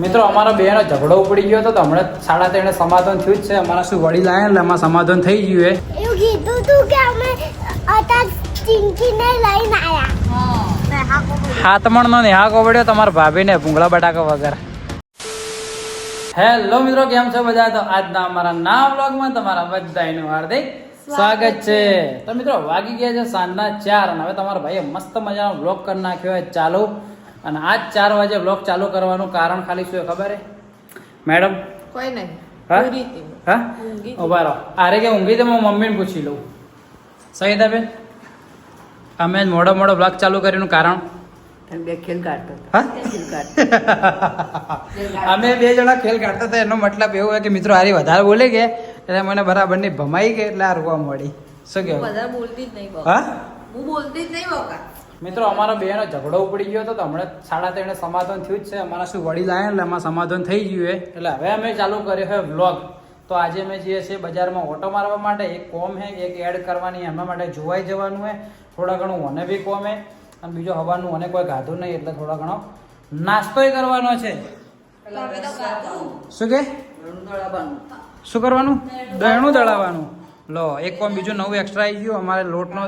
મિત્રો અમારા બેનો ઝઘડો ઉપડી ગયો હતો તો હમણાં 3:30 સમાધાન થયું જ છે. અમારા શું વડીલ આવ્યા એટલે એમાં સમાધાન થઈ ગયું. એવું કીધું તું કે અમે અત્યારે ચિંકીને લઈને આયા. હાથમણનો નેહા કોબડ્યો તમારા ભાભીને ભૂંગળા બટાકા વગર. હેલો મિત્રો, કેમ છો બધા? તો આજના અમારા નવા વ્લોગમાં તમારા બધાનું હાર્દિક સ્વાગત છે. તો મિત્રો વાગી ગયા છે સાંજના 4 અને હવે તમારા ભાઈએ મસ્ત મજાનો વ્લોગ કરી નાખ્યો હોય ચાલુ. અને આજ 4 વાગે વ્લોગ ચાલુ કરવાનું કારણ ખાલી શું ખબર હે મેડમ? કોઈ નહીં. હા ઉભા રહો. અરે કે ઊંઘી તો હું મમ્મીને પૂછી લઉં. સહિતા બેન, અમે મોડો વ્લોગ ચાલુ કર્યું કારણ બે ખેલ કાઢતો હા અમે 2 જણા ખેલ કાઢતા હતા. એનો મતલબ એવું હોય કે મિત્રો હારી વધારે બોલે કે એટલે મને બરાબર ની ભમાઈ કે એટલે આ રોવા મળી. શું કેવું? વધારે બોલતી જ નહીં હા હું બોલતી જ નહીં બકા. મિત્રો અમારા બેનો ઝઘડો ઉપડી ગયો હતો તો હમણાં 3:30 સમાધાન થયું જ છે. અમારા શું વડીલ આવ્યા એટલે એમાં સમાધાન થઈ ગયું. એટલે હવે અમે ચાલુ કર્યો છે વ્લોગ. તો આજે અમે જઈએ છીએ બજારમાં ઓટો મારવા માટે. એક કોમ હે, એક એડ કરવાની, એમના માટે જોવાઈ જવાનું હે. થોડા ઘણું મને બી કોમ હે અને બીજો હવાનું મને કોઈ ગાધું નહીં એટલે થોડા ઘણો નાસ્તોય કરવાનો છે. શું કે શું કરવાનું? દળનું દળાવવાનું. લો એક કોમ બીજું નવું એક્સ્ટ્રા આવી ગયું અમારે લોટનો.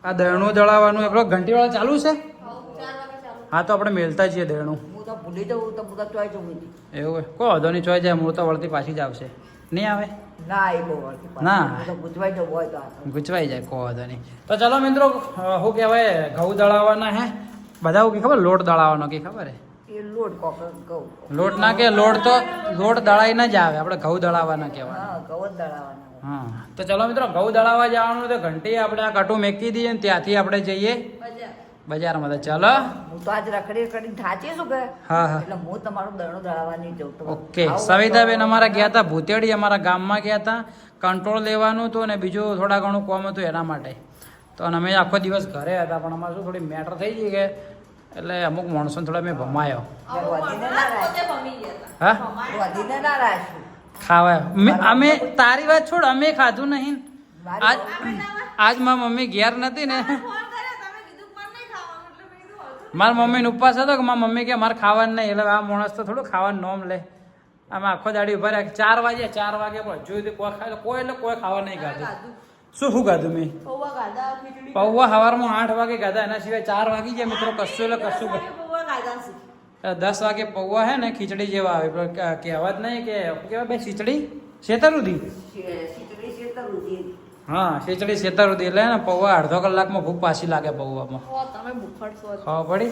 આ દળનું દળાવવાનું એકલો ઘંટીવાળા ચાલુ છે. હા તો આપણે મેલતા જઈએ દળનું. હું તો ભૂલી જવું તો બધા ચોઈ જવું એવું કોઈ વાંધો નહીં, ચોઈ જાય. મૂળ તો વળતી પાછી જ આવશે. નહીં આવે ના એ બહુ ના તો ગુજવાઈ જવું હોય તો ગુચવાઈ જાય. કોઈ વાંધો નહીં. તો ચલો મિત્રો, શું કહેવાય, ઘઉં દળાવવાના હે બધા. શું કે ખબર? લોટ દળાવવાનો કે ખબર હે? એ લોટ કોક કહું લોટ ના કે લોટ તો લોટ દળાઈને જ આવે. આપણે ઘઉં દળાવવાના કહેવાય. હા ઘઉં જ દળાવવાના. હા તો ચલો મિત્રો, ઘઉં દળાવવા જવાનું તો ઘંટી આપણે આ કટું મેકી દઈએ ને ત્યાંથી આપણે જઈએ બજારમાં. તો ચલો. હું તો આજ રખડી રખડી થાચી શું કે હા હા એટલે હું તમારું દળનું દળાવવાની જઉં તો ઓકે. સવિતાબેન અમારા ગયા હતા ભૂતેડી, અમારા ગામમાં ગયા હતા. કંટ્રોલ લેવાનું હતું ને બીજું થોડા ઘણું કામ હતું એના માટે. તો અને અમે આખો દિવસ ઘરે હતા પણ અમારે શું થોડી મેટર થઈ ગઈ કે એટલે અમુક માણસોને થોડા મેં ભમાયો. વધીને ના હા વધીને ના રાખ્યું ખાવા અમે તારી વાત છોડ, અમે ખાધું નહીં. આજ મારી મમ્મી ઘેર નથી ને, મારા મમ્મીને ઉપવાસ હતો કે મારી મમ્મી કે મારે ખાવાનું નહીં. એટલે આ માણસ તો થોડું ખાવાનું નોમ લે. અમે આખો દાડી ઉભા રહ્યા 4 વાગે પણ હજુ સુધી કોઈ ખાય કોઈ એટલે કોઈ ખાવા નહીં ખાધું. શું ખાધું મેં? પૌવા સવારમાં 8 વાગે ખાધા. એના સિવાય 4 વાગી ગયા મિત્રો. કશું એટલે કશું 10 વાગે પૌવા હે ને ખીચડી જેવા આવે. કહેવત નહીં કે કેવા બે ખીચડી શેતરુદી. હા ખીચડી શેતરુદી એટલે ને પૌવા અડધો કલાકમાં ભૂખ પાછી લાગે પૌવામાં. ખાવા પડી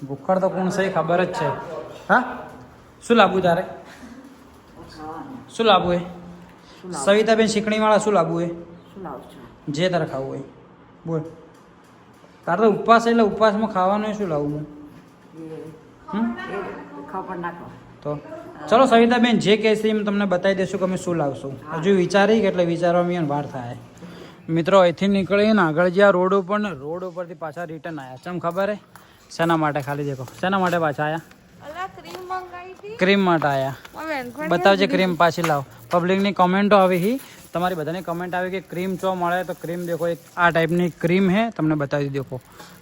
ભૂખડ તો કોણ સહી ખબર જ છે. હા શું લાવવું તારે? શું લાવવું એ? સવિતાબેન શીખણી વાળા શું લાવવું એ? શું લાવશો જે તારે ખાવું હોય બોલ. તારે તો ઉપવાસ એટલે ઉપવાસમાં ખાવાનું શું લાવું હું? ખબર ના ખબર તો ચલો સવિતાબેન જે કહેશે એમ તમને બતાવી દઈશું કે અમે શું લાવશું. હજુ વિચારી કે એટલે વિચારવામાં વાર થાય. મિત્રો અહીંથી નીકળીને આગળ જ્યાં રોડ ઉપર ને રોડ ઉપરથી પાછા રિટર્ન આવ્યા. ચમ ખબર હે શેના માટે? ખાલી દેખો શેના માટે પાછા આવ્યા? ક્રીમ માટે આવ્યા. બતાવજે ક્રીમ પાછી લાવ. પબ્લિકની કોમેન્ટો આવી હી, તમારી બધાની કમેન્ટ આવી કે ક્રીમ ચો મળે તો ક્રીમ દેખો. એક આ ટાઈપની ક્રીમ હે, તમને બતાવી દેખો.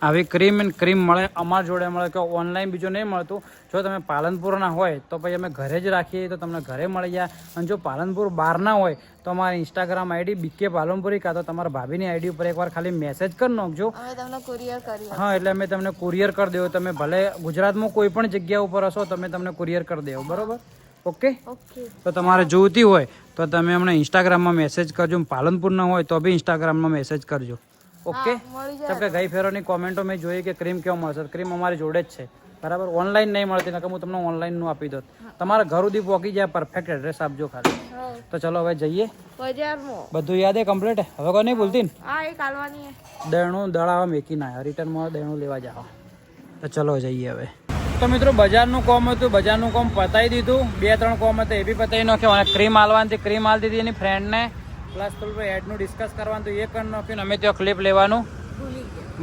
આવી ક્રીમ મળે અમારા જોડે મળે કે ઓનલાઈન બીજું નહીં મળતું. જો તમે પાલનપુરના હોય તો પછી અમે ઘરે જ રાખીએ તો તમને ઘરે મળી જાય. અને જો પાલનપુર બહારના હોય તો અમારી ઇન્સ્ટાગ્રામ આઈડી બીકે પાલનપુરી કાં તો તમારા ભાભીની આઈડી ઉપર એકવાર ખાલી મેસેજ કરી નાખજો. હા એટલે અમે તમને કુરિયર કરી દેવો. તમે ભલે ગુજરાતમાં કોઈ પણ જગ્યા ઉપર હશો તમે તમને કુરિયર કરી દેવો. બરોબર? ઓકે. તો તમારે જોઈતી હોય તો તમે અમને ઇન્સ્ટાગ્રામમાં મેસેજ કરજો. પાલનપુરના હોય તો બી ઇન્સ્ટાગ્રામમાં મેસેજ કરજો. ઓકે. કેમ કે ગઈ ફેરોની કોમેન્ટો મેં જોઈ કે ક્રીમ કેવો મળશે. ક્રીમ અમારી જોડે જ છે. બરાબર? ઓનલાઈન નહીં મળતી નકર હું તમને ઓનલાઈનનું આપી દો. તમારા ઘર સુધી પહોંચી જાય. પરફેક્ટ એડ્રેસ આપજો ખાલી. તો ચલો હવે જઈએ બધું યાદ હે કમ્પ્લીટ. હવે કોઈ નહીં ભૂલતી ને? દળનું દળાવા મેકીને આવ્યા. રિટર્નમાં દળનું લેવા જાઓ. તો ચલો જઈએ હવે. તો મિત્રો બજારનું કામ હતું, બજારનું કામ પતાવી દીધું. 2-3 કામ હતા એ બી પતાવી નાખ્યો. અને ક્રીમ હાલવાની ક્રીમ હાલ દીધી એની ફ્રેન્ડને. પ્લસ થોડું એડનું ડિસ્કસ કરવાનું તો એ કરી નાખ્યું. અમે ત્યાં ક્લિપ લેવાનું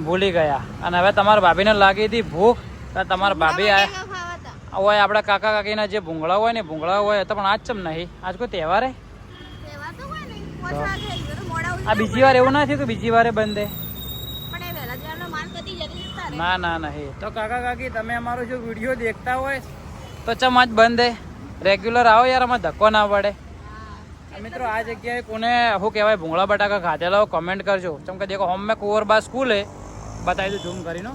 ભૂલી ગયા. અને હવે તમારા ભાભીને લાગી હતી ભૂખ. તમારા ભાભી આવ્યા હોય આપણા કાકા કાકીના જે ભૂંગળા હોય ને ભૂંગળા હોય તો પણ આજ ચમ નહીં? આજ કોઈ તહેવાર હે? આ બીજી વાર એવું ના થયું કે બીજી વારે બંધ? ના ના નહીં. તો કાકા કાકી તમે અમારો જો વિડીયો દેખતા હોય તો ચમ આજ બંધ હે રેગ્યુલર આવો યાર આમાં ધક્કો ના પડે મિત્રો આ જગ્યાએ કોને શું કહેવાય ભૂંગળા બટાકા ખાધેલા હોય કમેન્ટ કરજો ચમ કે દેખો હોમ મેં કુંવરબા સ્કૂલ હે બતાવી દઉં ઝૂમ કરીને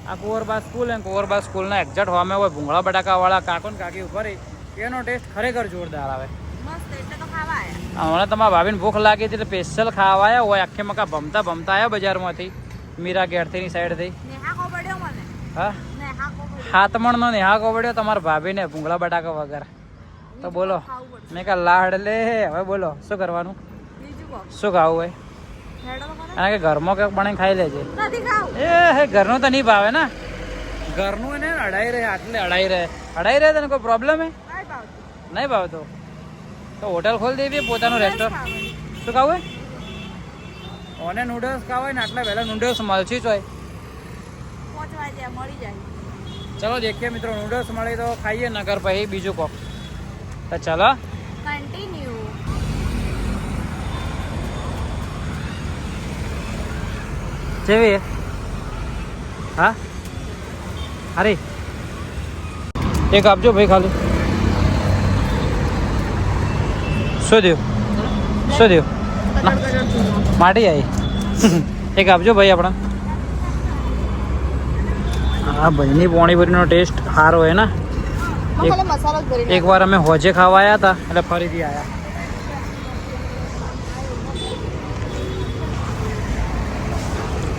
આ કુંવરબા સ્કૂલ હે કુંવરબા સ્કૂલના એક્ઝેક્ટ હોમે હોય ભૂંગળા બટાકાવાળા કાકો ને કાકી ઉપર એનો ટેસ્ટ ખરેખર જોરદાર આવે હમણાં તમારા ભાભીને ભૂખ લાગી હતી એટલે સ્પેશિયલ ખાવા આવ્યા હોય આખી મકા ભમતા આવ્યા બજારમાંથી મીરા ગેરથીની સાઈડથી હા હાથમણનો નેહા કોબડ્યો તમારા ભાભીને ભૂંગળા બટાકા વગર તો બોલો મેં કા લાડ લે હવે બોલો શું કરવાનું શું ખાવું હોય અને કે ઘરમાં કંઈક બનાવીને ખાઈ લેજે હે ઘરનું તો નહીં ભાવે ને ઘરનું એને અડાઈ રહે આટલે અડાઈ રહે તને કોઈ પ્રોબ્લેમ હે નહીં ભાવતો તો હોટલ ખોલી દેવી પોતાનું રેસ્ટોરન્ટ શું ખાવું હોય ઓને નૂડલ્સ ખાવા હોય ને આટલા વહેલા નૂડલ્સ મળશે જ હોય ચલો દેખીએ મિત્રો નૂડલ્સ મળે તો ખાઈએ નગર પછી બીજું કોક તો ચલો કન્ટિન્યુ જેવી હા અરે એક આપજો ભાઈ ખાલી શું થયું માટી આવી એક આપજો ભાઈ આપણા હા ભાઈની પાણીપુરીનો ટેસ્ટ સારો હોય ને એક વાર અમે હોજે ખાવા આવ્યા હતા એટલે ફરીથી આવ્યા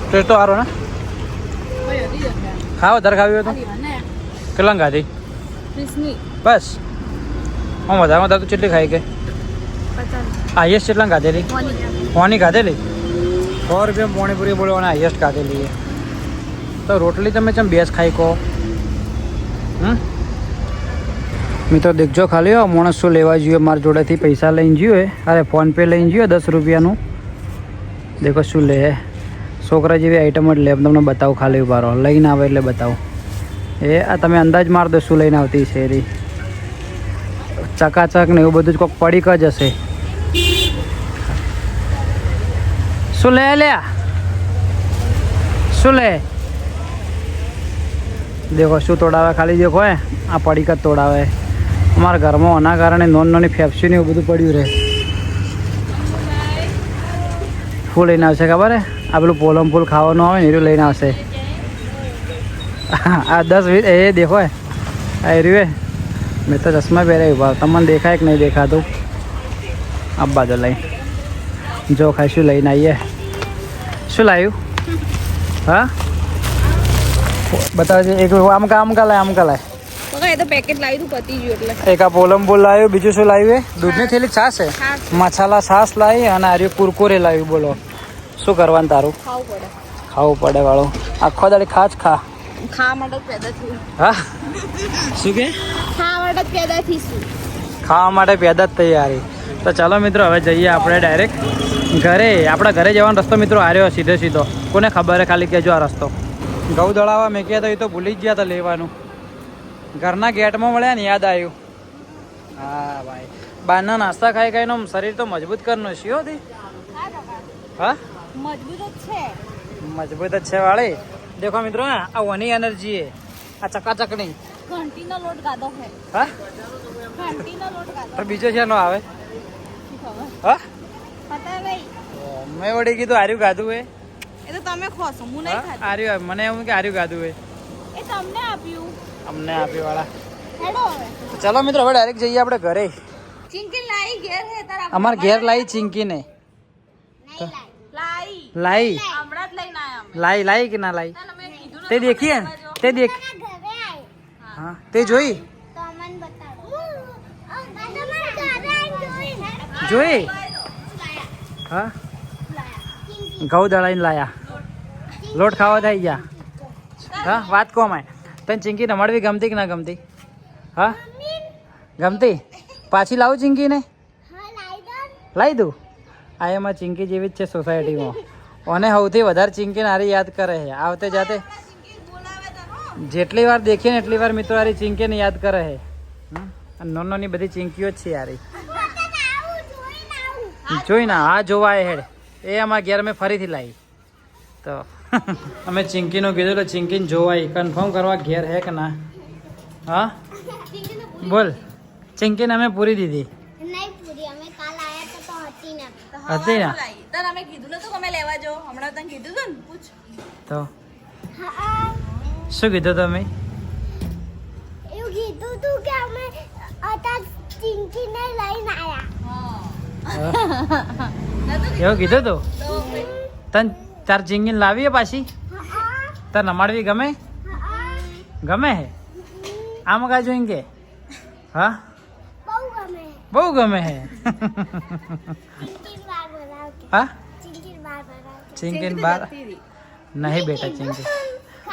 ટેસ્ટ તો સારો ને ખાવ વધારે ખાવી હોય તો કેટલા ખાધી બસ હું વધારે તું કેટલી ખાઈ ગઈ હાઈએસ્ટ કેટલા ખાધેલી હોની ખાધેલી 100 રૂપિયા પાણીપુરી બોલવાના હાઈએસ્ટ ખાધેલી તો રોટલી તમે ચમ બેસ ખાઈ કહો મિત્રો દેખજો ખાલી માણસ શું લેવા જોઈએ મારા જોડેથી પૈસા લઈને જોઈએ અરે ફોનપે લઈને જોઈએ 10 રૂપિયાનું દેખો શું લે છોકરા જેવી આઈટમ જ લે તમને બતાવું ખાલી ઉભારો લઈને આવે એટલે બતાવું એ આ તમે અંદાજ માર દો શું લઈને આવતી છે એરી ચકાચક ને એવું બધું જ કોઈક પડીક જ હશે શું લે લ્યા શું લે દેખો શું તોડાવે ખાલી દેખો હે આ પડીક જ તોડાવે અમારા ઘરમાં આના કારણે નાની ફેફસી ને એવું બધું પડ્યું રહે ફૂલ લઈને આવશે ખબર હે આ પેલું પોલમ ફૂલ ખાવાનું આવે ને એરું લઈને આવશે આ 10-20 એ દેખો હે આ એર્યું હે મેં તો ચશ્મા પહેર્યા ઉભા તમને દેખાય કે નહીં દેખાતું આ બાજુ લઈ જો ખાઈશું લઈને આવીએ શું લાવ્યું હા બતાવજે એક આમ લાય તો પેકેટ લાવી તું પતી ગયું એટલે એક આ પોલમ બોલ લાવ્યું બીજું શું લાવ્યું દૂધની થેલી છાશ છે મસાલા છાશ લાવી અને આર્યું કુરકુરે લાવ્યું બોલો શું કરવાનું તારું ખાવું પડે વાળું આખો દાડી ખા ખાવા માટે પેદા થયું હા શું કે ખાવા માટે પેદા થઈશું ખાવા માટે પેદા જ તૈયારી તો ચાલો મિત્રો હવે જઈએ આપણે ડાયરેક્ટ ઘરે આપણા ઘરે જવાનો રસ્તો મિત્રો હાર્યો સીધો કોને ખબર હે ખાલી કહેજો આ રસ્તો ઘઉં દળાવવા મેં કહ્યા તો એ તો ભૂલી જ ગયા હતા લેવાનું ઘરના ગેટમાં મળ્યા ને યાદ આવ્યું હા ભાઈ બહારના નાસ્તા ખાઈને શરીર તો મજબૂત કરનું છે હો દી હા મજબૂત જ છે મજબૂત જ છે વાળી દેખો મિત્રો આ વની એનર્જી હે આ ચકાચકની ઘંટીનો લોટ ગાધો છે હા ઘંટીનો લોટ ગાધો પણ બીજો છે નો આવે હા પતા ભાઈ મેં વળી કીધું આર્યું ગાધું હે એ તો તમે ખોશો હું નહીં ખાતી આર્યું મને એવું કે આર્યું ગાધું હે એ તમને આપ્યું અમને આપી વાળા હેડો હવે ચાલો મિત્રો હવે ડાયરેક્ટ જઈએ આપણે ઘરે ચિંકી લાઈ ઘેર હે તારા અમાર ઘેર લાવી ચિંકીને લાઈ લાઈ હમણાં જ લઈને આયા અમે લાઈ કે ના લાઈ તને મેં કીધું તે દેખીએ ને તે દેખ ઘરે આય હા તે જોઈ તો અમને બતાવો તમારા ઘરે આવીને જોઈ હા ઘઉં દળાઈને લાયા લોટ ખાવા થઈ ગયા હા વાત કોમ આય તને ચિંકી રમાડવી ગમતી કે ના ગમતી હા ગમતી પાછી લાવું ચિંકીને હા લાઈ દો લાવી દઉં આ એમાં ચિંકી જેવી જ છે સોસાયટીમાં અને સૌથી વધારે ચિંકી નારી યાદ કરે છે આવતે જાતે જેટલી વાર દેખીએ ને એટલી વાર મિત્રો આરી ચિંકીને યાદ કરે છે નાની બધી ચિંકીઓ જ છે યારી જોઈ ના હા જોવા એ હેડ એ અમારા ઘેર મેં ફરીથી લાવી તો અમે ચિંકીનું કીધું એટલે ચિંકીને જોવાય કન્ફર્મ કરવા ઘેર હે કે ના હા ચિંકીનું બોલ ચિંકીને અમે પૂરી દીધી નહીં પૂરી અમે કાલ આયા તો હતી ને હતી ને તને અમે કીધું નતું કે અમે લેવા જો હમણાં તને કીધું હતું ને પૂછ તો હા શું કીધું તમે એવું કીધું તું કે અમે અત્યારે ચિંકીને લઈને આયા એવું કીધું તું તો તને તાર ચિંકીને લાવીએ પાછી હા તાર નમાડવી ગમે હા ગમે હે આમ કા જોઈને કે હા બહુ ગમે બહુ ગમે હે ચિંકીન બાર બનાવ કે હા ચિંકીન બાર બનાવ કે ચિંકીન બાર નહીં બેટા ચિંકી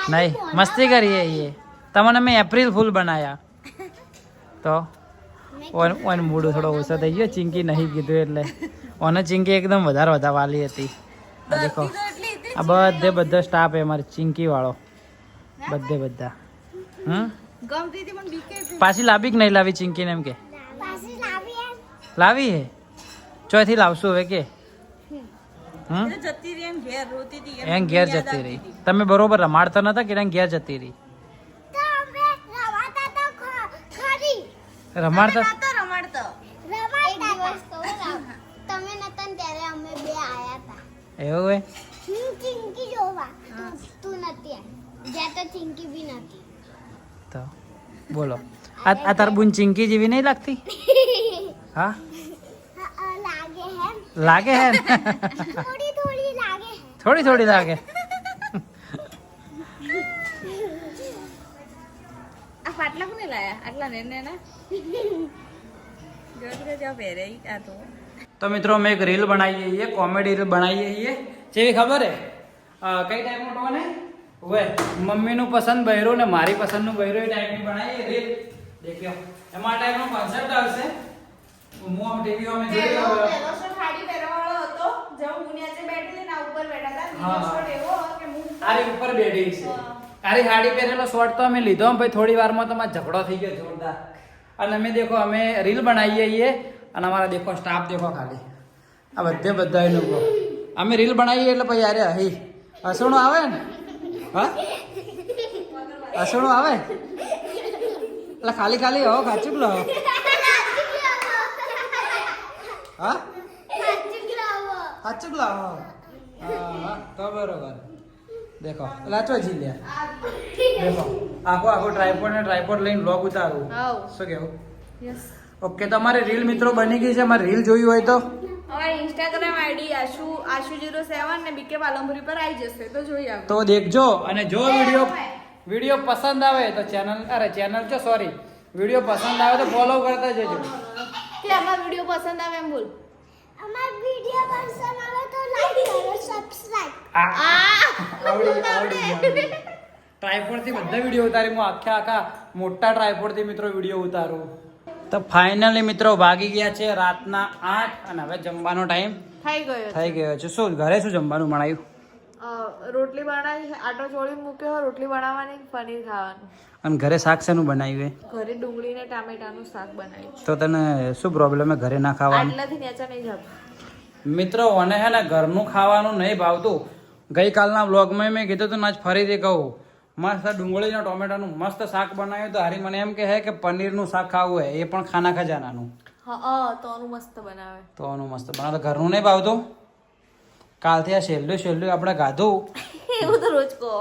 નહીં મસ્તી કરીએ ये તમને મેં એપ્રિલ ફૂલ બનાયા તો ઓન મૂડ થોડો ઓછો થઈ ગયો ચિંકી નહીં કીધું એટલે ઓને ચિંકી એકદમ વધારે વાલી હતી આ દેખો આ બધો સ્ટાફ છે અમારી ચિંકી વાળો બધા ગમતી હતી પણ બીકે પાછી લાવી કે નહીં લાવી ચિંકીને એમ કે પાછી લાવી એમ લાવી હે ચોથી લાવશું હવે કે હમ તો જતી રહી એમ ઘેર રોતી હતી એમ ઘેર જતી રહી તમે બરોબર રમાડતા નતા કે એમ ઘેર જતી રહી તો અમે રવાતા તો ખરી રમાડતા નતો રમાડતો રવાતા તમે નતા ને ત્યારે અમે બે આયા હતા એવું હે ચિંકી જોવા તું નથી આવી જ્યાં તો ચિંકી બી નથી તો બોલો આ તાર બુન ચિંકી જેવી નહીં લાગતી હા લાગે હે લાગે હે ને? થોડી થોડી લાગે હે થોડી લાગે આ ફાટલા કોને લાયા આટલા નેના જોઈ જો પહેરે આ તો મિત્રો અમે એક રીલ બનાવીએ છીએ કોમેડી રીલ બનાવીએ છીએ જેવી ખબર હે કઈ ટાઈપનો ટોન હે ઓએ મમ્મીનું પસંદ બહેરું ને મારી પસંદનું બહેરું એ ટાઈપની બનાવીએ રીલ દેખ્યો એમાં આ ટાઈપનો કોન્સેપ્ટ આવશે હું આમ ટીવી માં જોઈ રહ્યો પેલો શો ખાડી પહેરવાવાળો હતો જો હું નીચે બેઠી હતી ના ઉપર બેઠા હતા બીજો શોટ એવો કે હું આરી ઉપર બેઠી છે આરી હાડી પહેરેલો શોર્ટ તો અમે લીધો ભાઈ થોડી વારમાં તો મારો ઝઘડો થઈ ગયો જોરદાર અને અમે દેખો અમે રીલ બનાવીએ છીએ અને અમારા દેખો સ્ટાફ દેખો ખાલી આ બધા લોકો અમે રીલ બનાવીએ એટલે પછી યાર હઈ હસણું આવે ને હા હસણું આવે એટલે ખાલી હો ખાચું લો હા સાચું લાવો હા તો બરોબર દેખો લાચો જી લે દેખો આખો ટ્રાયપોડ લઈને બ્લોગ ઉતારું હાઉ શું કેવું યસ ઓકે તમારે રીલ મિત્રો બની ગઈ છે અમારે રીલ જોયું હોય તો અમારી ઇન્સ્ટાગ્રામ આઈડી આશુ07 ને બીકે પાલનપુરી પર આવી જશે તો જોઈ આવો તો દેખજો અને જો વિડીયો પસંદ આવે તો ચેનલ વિડીયો પસંદ આવે તો ફોલો કરતા જજો કે અમારો વિડીયો પસંદ આવે એમ બોલ અમાર વિડિયો પસંદ આવે તો લાઈક કરો સબસ્ક્રાઇબ ટ્રાયપોડ થી બધા વિડીયો ઉતારી હું આખા મોટા ટ્રાયપોડ થી મિત્રો વિડીયો ઉતારું તો ફાઇનલી મિત્રો વાગી ગયા છે રાતના 8 અને હવે જમવાનો ટાઈમ થઈ ગયો છે શું ઘરે શું જમવાનું બનાવ્યું રોટલી બનાવી આટો ચોળી મૂક્યો રોટલી બનાવવાની પનીર ખાવાનું અને ઘરે શાક શેનું બનાવ્યું ઘરે ડુંગળી ને ટામેટાનું શાક બનાવ્યું તો તને શું પ્રોબ્લેમ હે ઘરે ના ખાવાનું આટલાથી નેચા નહીં જતું મિત્રો મને હે ને ઘરનું ખાવાનું નહીં ભાવતું ગઈકાલના વ્લોગમાં મેં કીધું તું આજ ફરીથી કહું મસ્ત ડુંગળીના ટોમેટાનું મસ્ત શાક બનાવ્યું તો હારી મને એમ કહે કે પનીરનું શાક ખાવું હોય એ પણ ખાના ખજાનાનું હા તોનું મસ્ત બનાવે તો એનું મસ્ત બનાવે ઘરનું નહીં ભાવતું કાલથી આ છેલ્લું આપણે ગાધું એવું તો રોજ કહો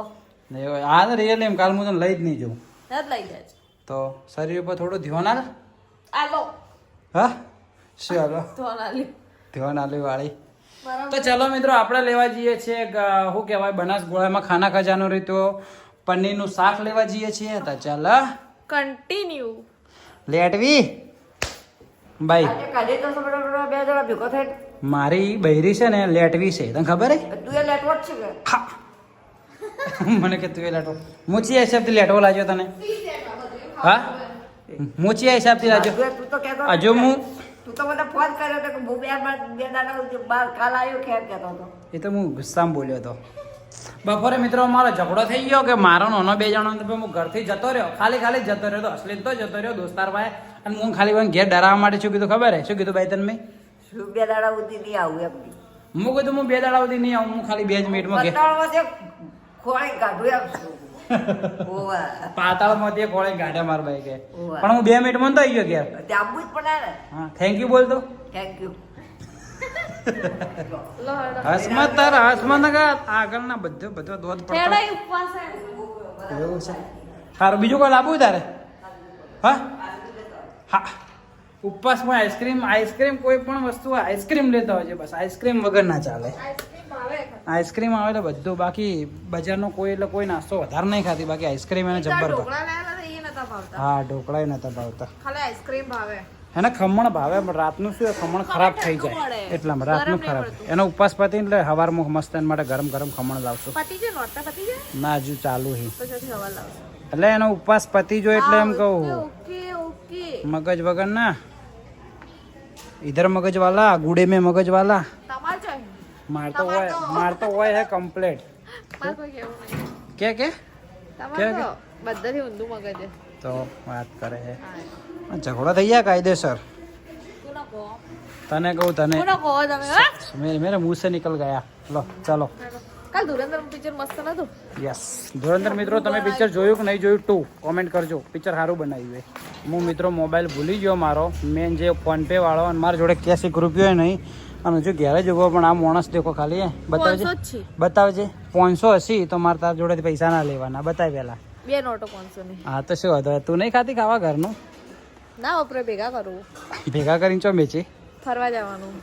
આ તો રિયલ એમ કાલ હું તને લઈ જ નહીં જઉં નથી લઈ જાય તો શરીર ઉપર થોડું ધ્યાન આલ આલો હા શું હાલો તો આલી ધ્યાન આલી વાળી તો ચલો મિત્રો આપણે લેવા જઈએ છીએ શું કહેવાય બનાસગોળામાં ખાના ખજાનો રીતો પનીરનું શાક લેવા જઈએ છીએ તો ચાલ કન્ટિન્યુ લેટવી ભાઈ કાઢી તો બે જણા ભેગો થઈ મારી બૈરી છે ને લેટવી છે તને ખબર હે તું એ લેટવટ છે કે હા મને કે તું એ લેટવો મૂચી હિસાબથી લેટવો લાગ્યો તને હા મૂચી હિસાબથી લાગ્યો તું તો કહેતો હજુ હું તું તો મને ફોન કર્યો હતો કે હું બે દાડા બાર કાલ આવ્યો ખેર કહેતો હતો એ તો હું ગુસ્સામાં બોલ્યો હતો બપોરે મિત્રો મારો ઝઘડો થઈ ગયો કે મારો નાનો બે જણો તો હું ઘરથી જતો રહ્યો ખાલી જતો રહ્યો તો અસલી તો જતો રહ્યો દોસ્તાર ભાઈ અને હું ખાલી ઘેર ડરાવવા માટે શું કીધું ખબર હે શું કીધું ભાઈ તને મેં શું બે દાડા સુધી નહીં આવું એમ હું કીધું હું 2 દાડા સુધી નહીં આવું હું ખાલી 2 જ મિનિટમાં ઘેર કંટાળો છે ખોળે કાઢું એમ છું ઓવા પાતાળમાંથી ખોળે ગાડા માર ભાઈ કે ઓવા. પણ હું 2 મિનિટમાં તો આવી ગયો ઘેર. તે આપવું જ પડે ને હા થેન્ક યુ બોલ તો. થેન્ક યુ લો હેડો. હસમાં તારા હસમાં ના આગળના બધો બધો દોધ પડતો હેડો ઈ ઉપવાસ હે. એવું છે. સારું બીજું કોઈ લાવવું તારે? હા હા ઉપવાસમાં આઈસ્ક્રીમ કોઈ પણ વસ્તુ આઈસ્ક્રીમ લેતા હોય છે બસ આઈસ્ક્રીમ વગર ના ચાલે. આઈસ્ક્રીમ ભાવે ખરા. આઈસ્ક્રીમ આવે તો બધું બાકી બજારનો કોઈ એટલે કોઈ નાસ્તો વધારે નહીં ખાતી બાકી આઈસ્ક્રીમ એને તાર જબ્બર ભાવે. ઢોકળા લાયેલા હતા, ઈ નતા ભાવતા. હા ઢોકળાય નતા ભાવતા. ખાલી આઈસ્ક્રીમ ભાવે. એને ખમણ ભાવે પણ રાતનું શું ખમણ ખરાબ થઈ જાય મળે. એટલામાં રાતનું ગરમ નહીં ખરાબ. મળતું. એનો ઉપવાસ પતી એટલે હવારમાં મસ્ત એના માટે ગરમ ગરમ ખમણ લાવશું. પતી જાય નોરતા પતી જાય ના હજુ ચાલુ હી તો જલ્દી હવા લાવજો. એટલે એનો ઉપવાસ પતી જો એટલે એમ કહું ઓકે ઓકે. મગજ વગર ના ઇધર મગજ વાલા ગુડે में મગજ વાલા તમાર જો મારતો હોય હે કમ્પ્લેટ માર કોઈ કેવું નહીં. કે તમાર કે? તો બધાથી ઊંધું મગજ છે. તો વાત કરે હે હા. ઝઘડો થઈ ગયા કાયદેસર કોનો કહો? તને કહું તને કોનો કહો તમે હા? મેરે મુંહ से निकल गया लो चलो કાલ ધુરંધર પિક્ચર મસ્ત નતું? યસ ધુરંધર મિત્રો તમે પિક્ચર જોયું કે નહીં જોયું 2 કોમેન્ટ કરજો પિક્ચર સારું બનાવ્યું છે હું મિત્રો મોબાઈલ ભૂલી ગયો મારો મેન જે ફોન પે વાળો અને મારા જોડે કેશ 1 રૂપિયો નહીં અને જો ઘેરે જવો પણ આ માણસ દેખો ખાલી હે બતાવજે 500 જ છે. બતાવજે 580 તો મારે તાર જોડેથી પૈસા ના લેવાના બતાવ પહેલા બે નોટો 500 ની. હા તો શું હતો તું નહીં ખાતી ખાવા ઘરનું ના વપરે ભેગા કરવું. ભેગા કરીને ચો બેચી ફરવા જવાનું.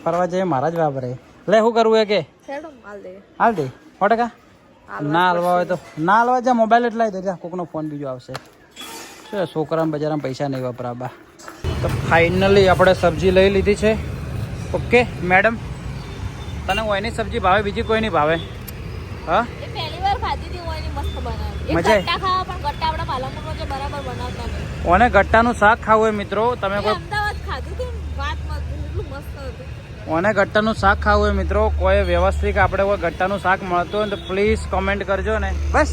ફરવા જઈએ મારા જ વાપરે લે શું કરવું એ કે હેડો માલ દે. હાલ દે 100 ના હાલવા હોય તો ના હાલવા જા મોબાઈલ એટલા દે જા કોકનો ફોન બીજો આવશે શું છોકરામાં બજારમાં પૈસા નહીં વપરાબા તો ફાઇનલી આપણે સબ્જી લઈ લીધી છે ઓકે મેડમ તને ઓયની સબ્જી ભાવે બીજી કોઈ નહીં ભાવે હા એ પહેલી વાર ખાધી હતી ઓની મસ્ત બનાવી. મજા આવી? ગટ્ટા ખાવા પણ ગટ્ટા આપણા પાલનપુરમાં જે બરાબર બનાવતા નહીં. ઓને ગટ્ટાનું શાક ખાવું હોય મિત્રો તમે મેં કોઈ અમદાવાદ ખાધું હતું ને, વાત મત એટલું મસ્ત હતું. ઓને ગટ્ટાનું શાક ખાવું હોય મિત્રો કોઈ વ્યવસ્થિત આપણે કોઈ ગટ્ટાનું શાક મળતું હોય તો પ્લીઝ કોમેન્ટ કરજો ને બસ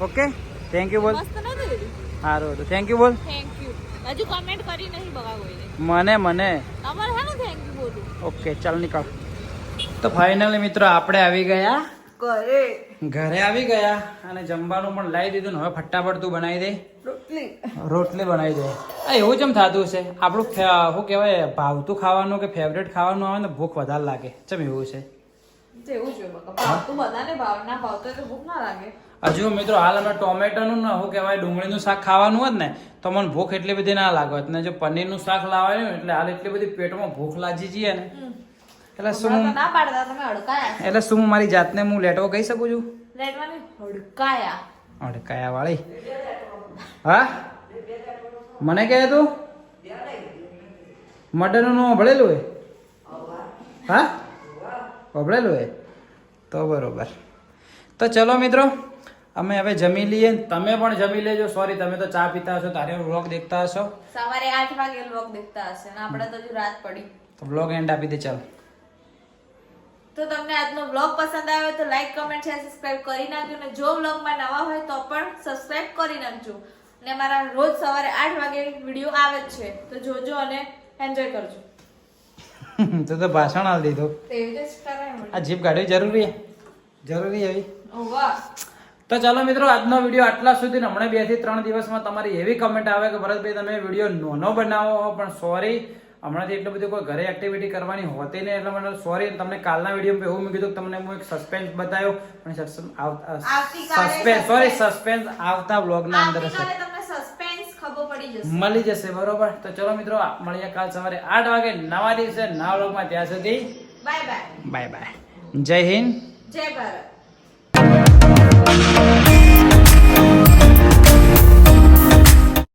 ઓકે થેન્ક યુ બોલ મસ્ત નતું દીદી. સારું હતું થેન્ક યુ બોલ થેન્ક યુ. હજુ કમેન્ટ કરી નહીં બગા કોઈને. મને તમારે હે ને થેન્ક યુ બોલું. ઓકે ચાલ નીકળ તો ફાઇનલી મિત્રો આપણે આવી ગયા ઘરે આવી ગયા અને જમવાનું પણ લાવી દીધું ને હવે ફટાફટ તું બનાવી દે રોટલી બનાવી દે આ એવું જેમ થતું છે આપણું શું કહેવાય ભાવતું ખાવાનું કે ફેવરેટ ખાવાનું આવે ને ભૂખ વધારે લાગે ચમ એવું છે જેવું જોઈએ બકા. ભાવતું બધાને ભાવ ના ભાવતો એટલે ભૂખ ના લાગે. હજુ મિત્રો હાલ અમે ટોમેટોનું ને શું કહેવાય ડુંગળીનું શાક ખાવાનું હોત ને તો મને ભૂખ એટલી બધી ના લાગત ને જો પનીરનું શાક લાવાય ને એટલે હાલ એટલી બધી પેટમાં ભૂખ લાગી જઈએ ને એટલે શું હમણાં તો ના પાડતા તમે હડકાયા. એટલે શું હું મારી જાતને હું લેટવો કહી શકું છું લેટવાની હડકાયા. અડકાયા વાળી હા મને કહે તું મટનનું ભળેલું હે હા ભળેલું હે તો બરોબર તો ચલો મિત્રો અમે હવે જમી લઈએ તમે પણ જમી લેજો સોરી તમે તો ચા પીતા હશો તારે વ્લોગ દેખતા હશો સવારે 8 વાગે વ્લોગ દેખતા હશે ને આપણે તો હજુ રાત પડી. તો વ્લોગ એન્ડ આપી દે ચાલો તો તમને આજનો વ્લોગ પસંદ આવ્યો તો લાઈક કમેન્ટ શેર સબસ્ક્રાઇબ કરી નાખજો અને જો વ્લોગમાં નવા હોય તો પણ સબસ્ક્રાઇબ કરી નાખજો અને મારા રોજ સવારે 8 વાગે વિડીયો આવે જ છે તો જોજો અને એન્જોય કરજો. તો ભાષણ આલ દીધું તેવી જ કરાય આ જીપ ગાડી જરૂરી એવી ઓ વાહ. તો ચાલો મિત્રો આજનો વિડીયો આટલા સુધી ને હમણાં 2 થી 3 દિવસમાં તમારી એવી કમેન્ટ આવે કે ભરતભાઈ તમે વિડીયો નાનો બનાવો પણ સોરી હમણાંથી એટલું બધું કોઈ ઘરે એક્ટિવિટી કરવાની હોતી નહીં એટલે મને સોરી તમને કાલના વિડીયોમાં એવું મેં કીધું કે તમને હું એક સસ્પેન્સ બતાવ્યો પણ સસ્પેન્સ આવતા વ્લોગના અંદર હશે આવતીકાલે તમને સસ્પેન્સ ખબર પડી જશે. મળી જશે બરોબર તો ચલો મિત્રો મળીએ કાલ સવારે 8 વાગે નવા દિવસે નવા વ્લોગમાં ત્યાં સુધી બાય બાય. બાય બાય જય હિન્દ જય ભારત.